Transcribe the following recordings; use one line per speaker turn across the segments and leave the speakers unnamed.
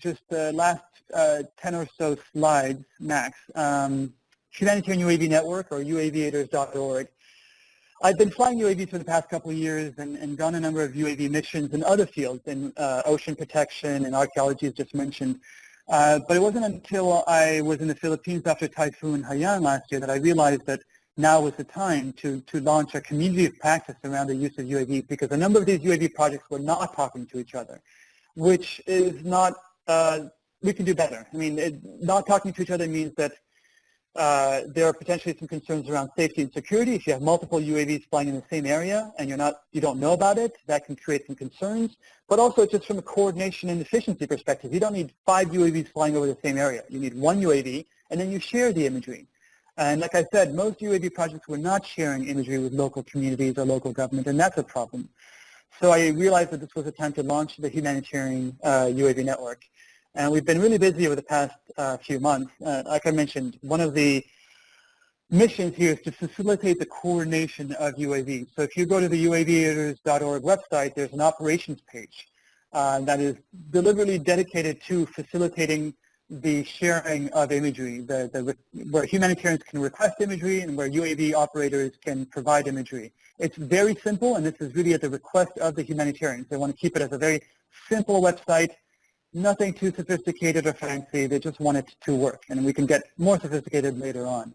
just the last 10 or so slides, max. Humanitarian UAV Network, or uaviators.org. I've been flying UAVs for the past couple of years and done a number of UAV missions in other fields, in ocean protection and archaeology, as just mentioned. But it wasn't until I was in the Philippines after Typhoon Haiyan last year that I realized that now was the time to launch a community of practice around the use of UAVs, because a number of these UAV projects were not talking to each other, which is not, we can do better. I mean, not talking to each other means that there are potentially some concerns around safety and security. If you have multiple UAVs flying in the same area and you don't know about it, that can create some concerns. But also just from a coordination and efficiency perspective, you don't need 5 UAVs flying over the same area. You need 1 UAV, and then you share the imagery. And like I said, most UAV projects were not sharing imagery with local communities or local government, and that's a problem. So I realized that this was a time to launch the Humanitarian UAV Network. And we've been really busy over the past few months. Like I mentioned, one of the missions here is to facilitate the coordination of UAVs. So if you go to the uaviators.org website, there's an operations page that is deliberately dedicated to facilitating the sharing of imagery, where humanitarians can request imagery and where UAV operators can provide imagery. It's very simple, and this is really at the request of the humanitarians. They want to keep it as a very simple website, nothing too sophisticated or fancy. They just want it to work, and we can get more sophisticated later on.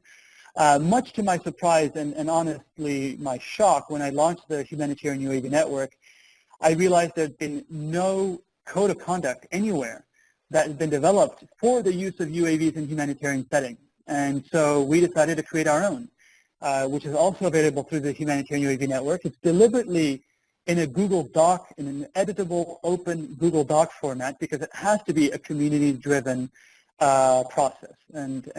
Much to my surprise and honestly my shock, when I launched the Humanitarian UAV Network, I realized there had been no code of conduct anywhere that has been developed for the use of UAVs in humanitarian settings. And so we decided to create our own, which is also available through the Humanitarian UAV Network. It's deliberately in a Google Doc, in an editable, open Google Doc format, because it has to be a community-driven process. And